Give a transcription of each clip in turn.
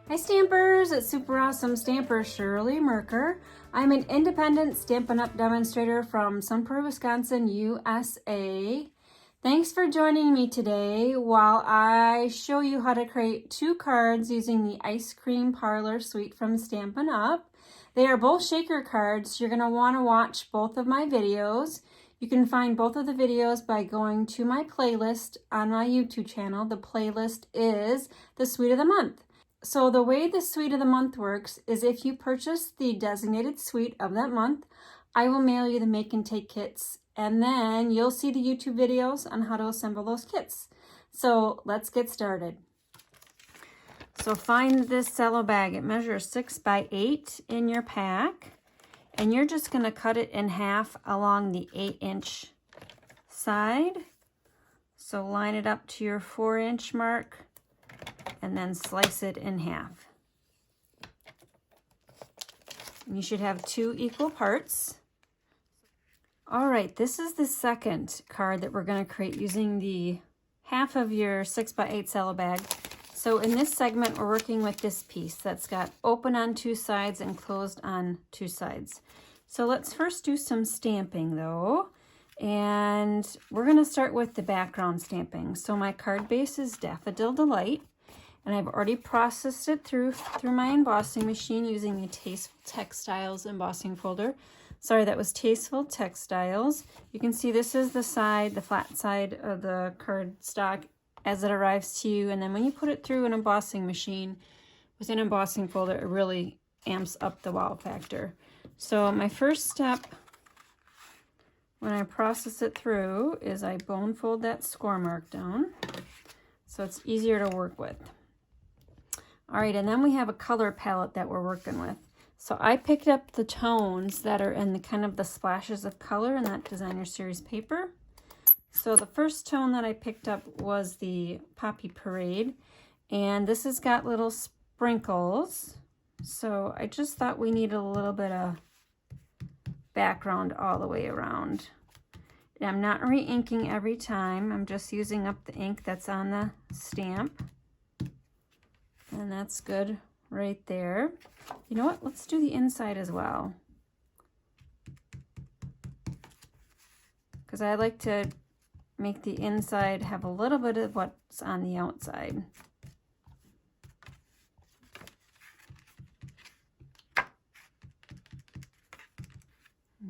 Hi Stampers, it's super awesome stamper Shirley Merker. I'm an independent Stampin' Up demonstrator from Sunport, Wisconsin, USA. Thanks for joining me today while I show you how to create 2 cards using the Ice Cream Parlor suite from Stampin' Up. They are both shaker cards. You're going to want to watch both of my videos. You can find both of the videos by going to my playlist on my YouTube channel. The playlist is the Suite of the Month. So the way the Suite of the Month works is if you purchase the designated suite of that month, I will mail you the make and take kits, and then you'll see the YouTube videos on how to assemble those kits. So let's get started. So find this cello bag. It measures 6 by 8 in your pack, and you're just going to cut it in half along the 8-inch side. So line it up to your 4-inch mark and then slice it in half. And you should have 2 equal parts. All right, this is the second card that we're going to create using the half of your 6 by 8 cello bag. So in this segment, we're working with this piece that's got open on 2 sides and closed on 2 sides. So let's first do some stamping though. And we're going to start with the background stamping. So my card base is Daffodil Delight. And I've already processed it through my embossing machine using the Tasteful Textiles embossing folder. Sorry, that was Tasteful Textiles. You can see this is the side, the flat side of the card stock as it arrives to you. And then when you put it through an embossing machine with an embossing folder, it really amps up the wow factor. So my first step when I process it through is I bone fold that score mark down so it's easier to work with. All right, and then we have a color palette that we're working with. So I picked up the tones that are in the kind of the splashes of color in that Designer Series paper. So the first tone that I picked up was the Poppy Parade, and this has got little sprinkles. So I just thought we needed a little bit of background all the way around. And I'm not re-inking every time. I'm just using up the ink that's on the stamp. And that's good right there. You know what? Let's do the inside as well, because I like to make the inside have a little bit of what's on the outside.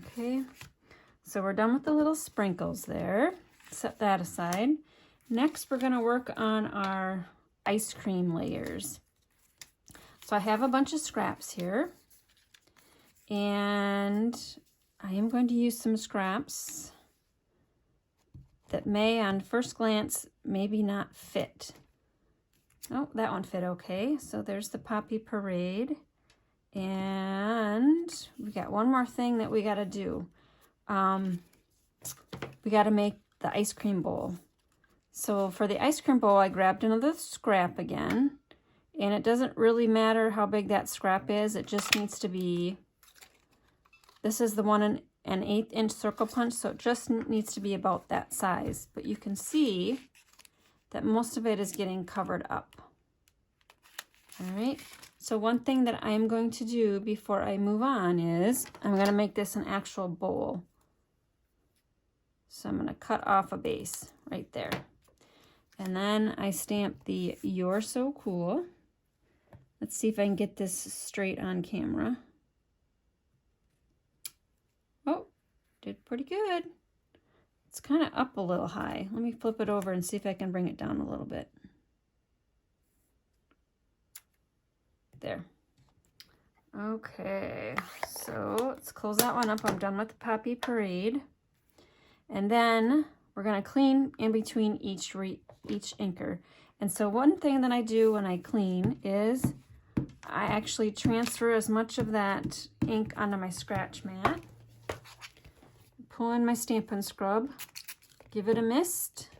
Okay, so we're done with the little sprinkles there. Set that aside. Next, we're going to work on our ice cream layers. So I have a bunch of scraps here, and I am going to use some scraps that may on first glance maybe not fit. Oh, that one fit okay. So there's the Poppy Parade, and we got one more thing that we got to do. We got to make the ice cream bowl. So for the ice cream bowl, I grabbed another scrap again, and it doesn't really matter how big that scrap is. It just needs to be, this is the 1 1/8 inch circle punch, so it just needs to be about that size. But you can see that most of it is getting covered up. All right, so one thing that I'm going to do before I move on is I'm going to make this an actual bowl. So I'm going to cut off a base right there. And then I stamp the You're So Cool. Let's see if I can get this straight on camera. Oh, did pretty good. It's kind of up a little high. Let me flip it over and see if I can bring it down a little bit. There. Okay, so let's close that one up. I'm done with the Poppy Parade. And then we're going to clean in between each inker. And so one thing that I do when I clean is I actually transfer as much of that ink onto my scratch mat. Pull in my Stampin' Scrub, give it a mist,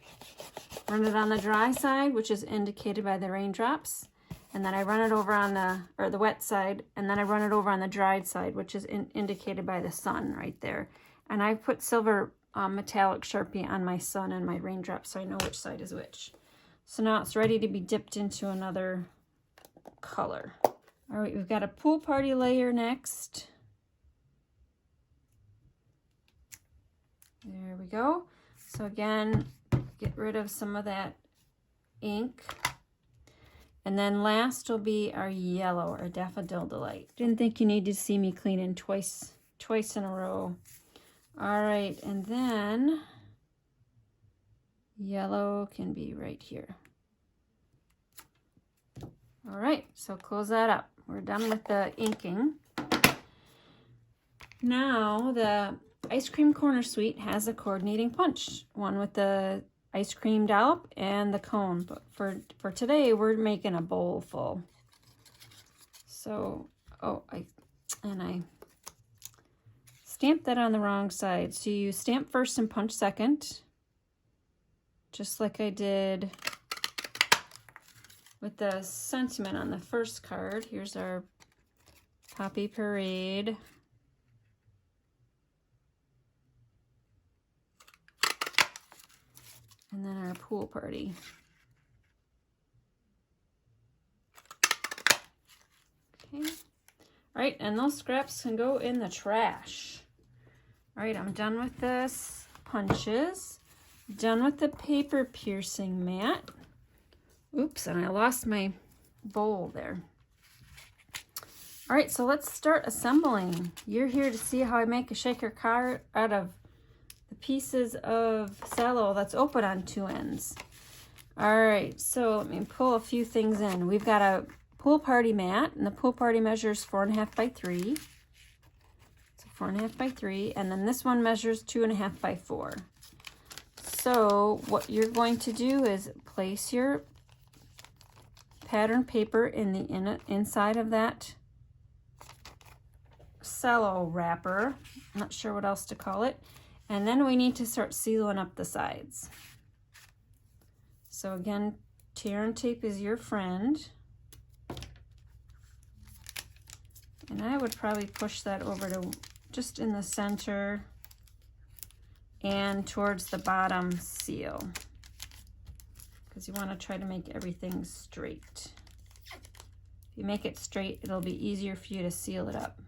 run it on the dry side, which is indicated by the raindrops, and then I run it over on the wet side, and then I run it over on the dried side, which is indicated by the sun right there. And I put silver metallic Sharpie on my sun and my raindrops so I know which side is which. So now it's ready to be dipped into another color. All right, we've got a pool party layer next. There we go. So again, get rid of some of that ink. And then last will be our yellow, our Daffodil Delight. Didn't think you needed to see me cleaning twice in a row. All right, and then yellow can be right here. All right, so close that up. We're done with the inking. Now the Ice Cream Corner Suite has a coordinating punch, one with the ice cream dollop and the cone. But for today, we're making a bowl full. So, I stamped that on the wrong side. So you stamp first and punch second, just like I did with the sentiment on the first card. Here's our Poppy Parade. And then our pool party. Okay. All right, and those scraps can go in the trash. All right, I'm done with this punches. Done with the paper piercing mat. Oops, and I lost my bowl there. All right, so let's start assembling. You're here to see how I make a shaker card out of the pieces of cello that's open on two ends. All right, so let me pull a few things in. We've got a pool party mat, and the pool party measures 4.5 by 3. So 4.5 by 3, and then this one measures 2.5 by 4. So what you're going to do is place your pattern paper in the inside of that cello wrapper. I'm not sure what else to call it. And then we need to start sealing up the sides. So again, tear and tape is your friend. And I would probably push that over to just in the center and towards the bottom seal, because you want to try to make everything straight. If you make it straight, it'll be easier for you to seal it up.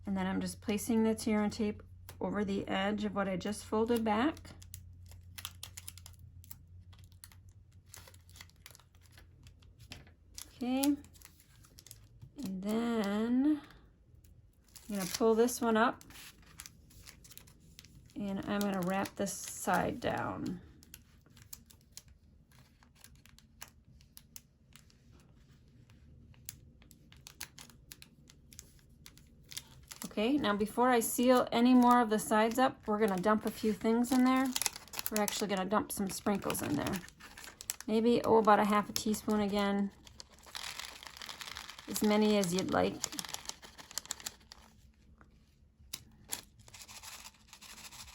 And then I'm just placing the tear and tape over the edge of what I just folded back. Okay, and then I'm going to pull this one up, and I'm going to wrap this side down. Okay, now before I seal any more of the sides up, we're going to dump a few things in there. We're actually going to dump some sprinkles in there. Maybe, about a half a teaspoon again. As many as you'd like.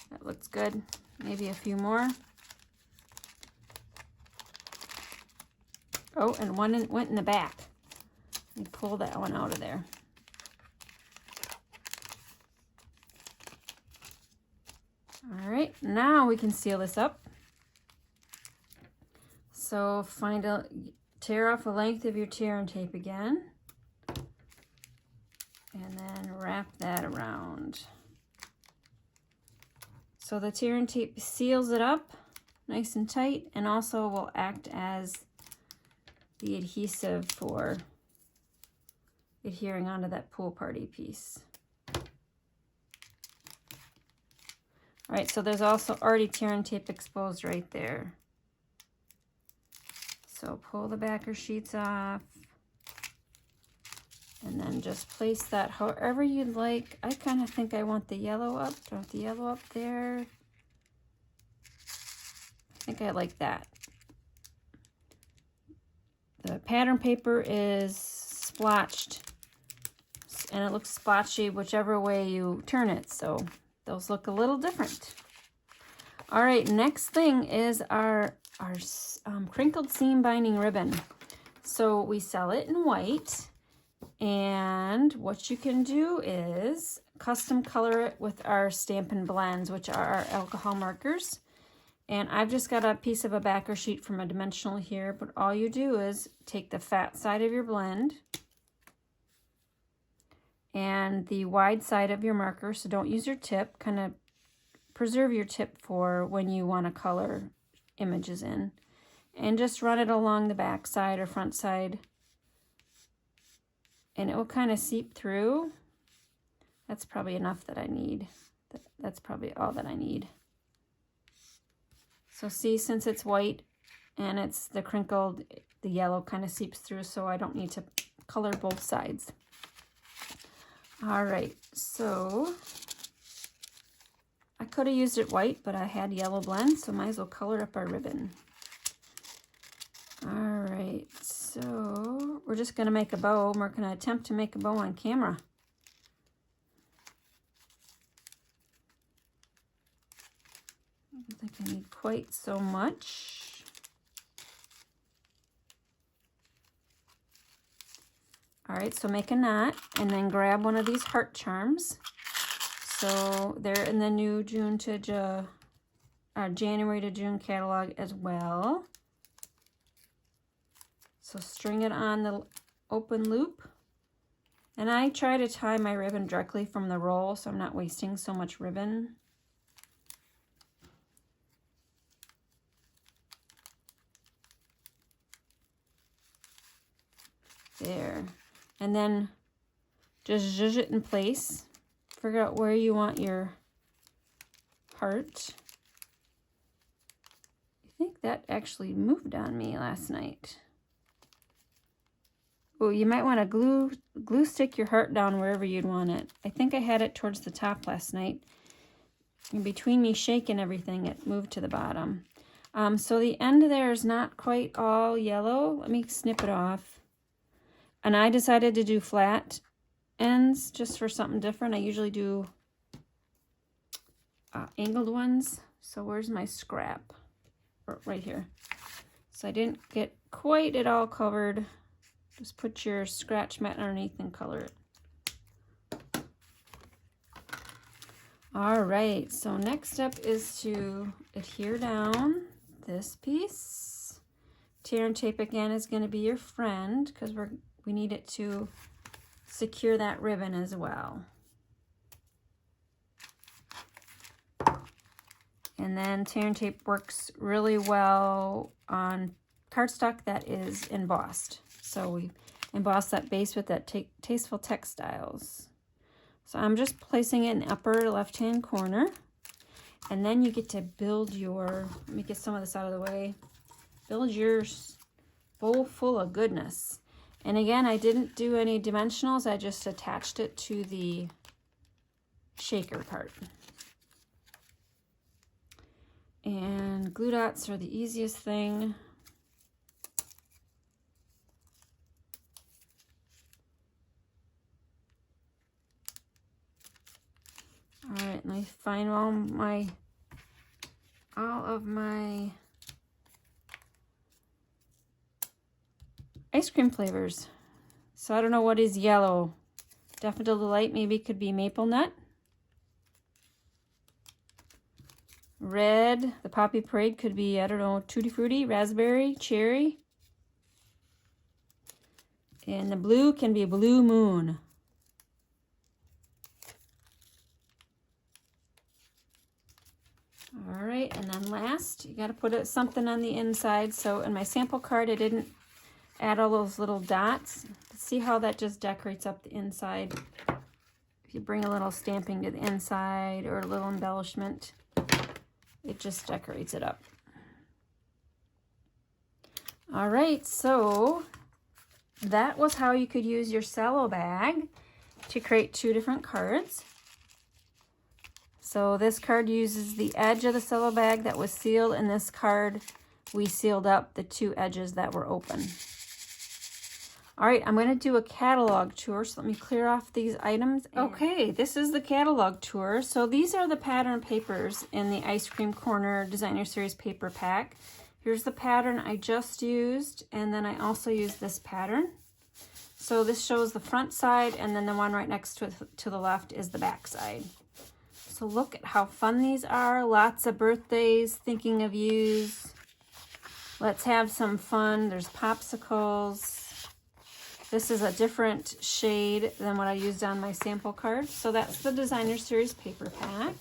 That looks good. Maybe a few more. Oh, and one went in the back. Let me pull that one out of there. All right, now we can seal this up. So tear off the length of your tear and tape again. And then wrap that around. So the tear and tape seals it up nice and tight, and also will act as the adhesive for adhering onto that pool party piece. All right, so there's also already tear and tape exposed right there. So pull the backer sheets off, and then just place that however you'd like. I kind of think I want the yellow up. Do I want the yellow up there? I think I like that. The pattern paper is splotched, and it looks splotchy whichever way you turn it, so those look a little different. All right, next thing is our crinkled seam binding ribbon. So we sell it in white, and what you can do is custom color it with our Stampin' Blends, which are our alcohol markers. And I've just got a piece of a backer sheet from a dimensional here, but all you do is take the fat side of your blend and the wide side of your marker, so don't use your tip, kind of preserve your tip for when you want to color images in, and just run it along the back side or front side, and it will kind of seep through. That's probably enough that I need. That's probably all that I need. So see, since it's white and it's the crinkled, the yellow kind of seeps through, so I don't need to color both sides. All right, so I could have used it white, but I had yellow blend, so might as well color up our ribbon. All right, so we're just gonna make a bow. We're gonna attempt to make a bow on camera. I don't think I need quite so much. All right, so make a knot and then grab one of these heart charms. So they're in the new January to June catalog as well. So string it on the open loop. And I try to tie my ribbon directly from the roll so I'm not wasting so much ribbon. There. And then just zhuzh it in place. Figure out where you want your heart. I think that actually moved on me last night. Oh, you might want to glue stick your heart down wherever you'd want it. I think I had it towards the top last night. And between me shaking everything, it moved to the bottom. So the end there is not quite all yellow. Let me snip it off. And I decided to do flat ends just for something different. I usually do angled ones. So where's my scrap? Right here. So I didn't get quite it all covered. Just put your scratch mat underneath and color it. All right, so next up is to adhere down this piece. Tear and tape again is going to be your friend because we need it to secure that ribbon as well. And then tear and tape works really well on cardstock that is embossed. So we emboss that base with that Tasteful Textiles. So I'm just placing it in the upper left-hand corner. And then you get to build your, let me get some of this out of the way, build your bowl full of goodness. And again, I didn't do any dimensionals. I just attached it to the shaker part. And glue dots are the easiest thing. All right, and I find all of my ice cream flavors. So I don't know what is yellow. Daffodil Delight maybe could be maple nut. Red, the Poppy Parade could be, I don't know, Tutti Frutti, raspberry, cherry. And the blue can be Blue Moon. All right, and then last, you got to put something on the inside. So in my sample card, I didn't add all those little dots. See how that just decorates up the inside? If you bring a little stamping to the inside or a little embellishment, it just decorates it up. All right, so that was how you could use your cello bag to create two different cards. So this card uses the edge of the cello bag that was sealed, and this card we sealed up the two edges that were open. All right, I'm going to do a catalog tour, so let me clear off these items. Okay, this is the catalog tour. So these are the pattern papers in the Ice Cream Corner Designer Series paper pack. Here's the pattern I just used, and then I also used this pattern. So this shows the front side, and then the one right next to the left is the back side. So look at how fun these are. Lots of birthdays, thinking of yous. Let's have some fun. There's popsicles. This is a different shade than what I used on my sample card. So that's the Designer Series paper pack.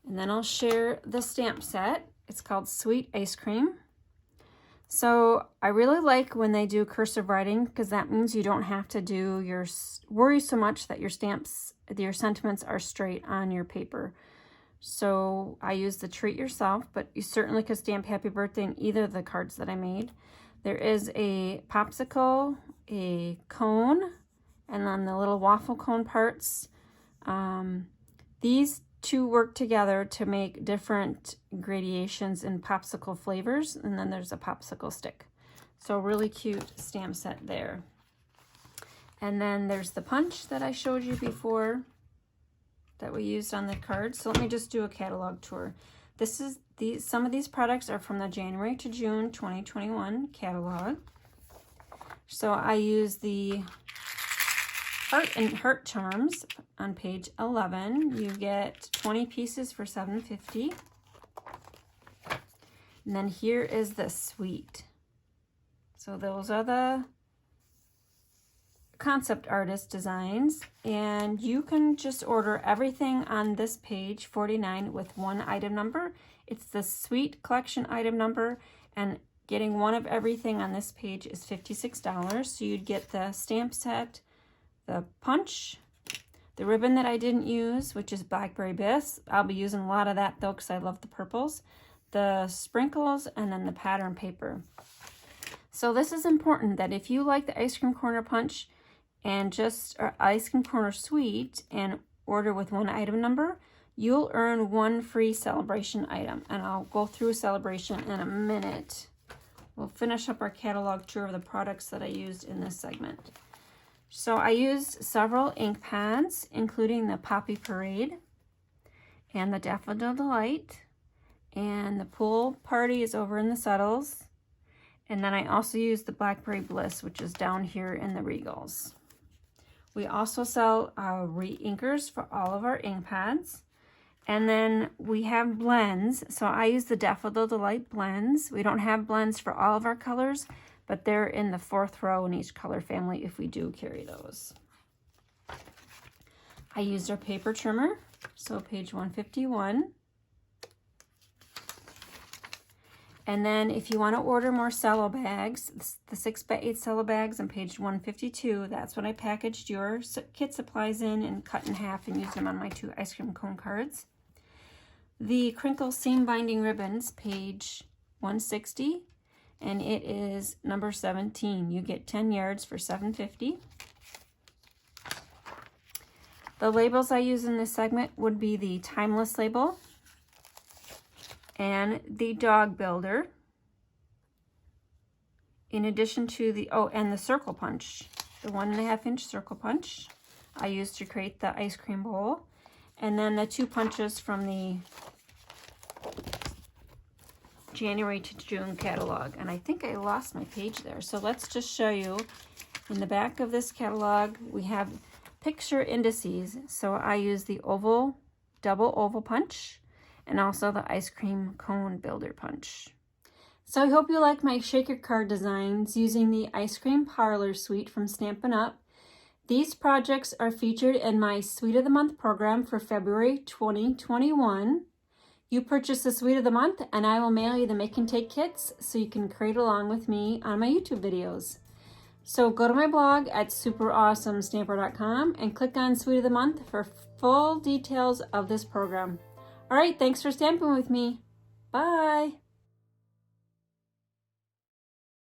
And then I'll share the stamp set. It's called Sweet Ice Cream. So I really like when they do cursive writing, because that means you don't have to worry so much that your sentiments are straight on your paper. So I use the Treat Yourself, but you certainly could stamp Happy Birthday in either of the cards that I made. There is a popsicle, a cone, and then the little waffle cone parts. These two work together to make different gradations in popsicle flavors, and then there's a popsicle stick. So really cute stamp set there. And then there's the punch that I showed you before that we used on the card. So let me just do a catalog tour. Some of these products are from the January to June 2021 catalog. So I use the Heart and Heart Charms on page 11. You get 20 pieces for $7.50. And then here is the Sweet. So those are the concept artist designs, and you can just order everything on this page 49 with one item number. It's the Sweet collection item number, and getting one of everything on this page is $56. So you'd get the stamp set, the punch, the ribbon that I didn't use, which is Blackberry Bisque. I'll be using a lot of that though because I love the purples, the sprinkles, and then the pattern paper. So this is important, that if you like the ice cream corner punch and or ice cream corner sweet and order with one item number, you'll earn one free celebration item. And I'll go through celebration in a minute. We'll finish up our catalog tour of the products that I used in this segment. So I used several ink pads, including the Poppy Parade and the Daffodil Delight, and the Pool Party is over in the Settles. And then I also used the Blackberry Bliss, which is down here in the Regals. We also sell re-inkers for all of our ink pads. And then we have blends. So I use the Daffodil Delight blends. We don't have blends for all of our colors, but they're in the 4th row in each color family if we do carry those. I used our paper trimmer, so page 151. And then if you want to order more cello bags, the 6x8 cello bags on page 152, that's when I packaged your kit supplies in and cut in half and used them on my 2 ice cream cone cards. The crinkle seam binding ribbons, page 160, and it is number 17. You get 10 yards for $7.50. The labels I use in this segment would be the Timeless label and the Dog Builder, in addition to the, and the circle punch, the 1.5 inch circle punch I used to create the ice cream bowl, and then the 2 punches from the January to June catalog. And I think I lost my page there. So let's just show you, in the back of this catalog, we have picture indices. So I use the oval, double oval punch, and also the ice cream cone builder punch. So I hope you like my shaker card designs using the Ice Cream Parlor Suite from Stampin' Up. These projects are featured in my Suite of the Month program for February 2021. You purchase the Suite of the Month and I will mail you the Make and Take kits so you can create along with me on my YouTube videos. So go to my blog at superawesomestamper.com and click on Suite of the Month for full details of this program. All right, thanks for stamping with me. Bye.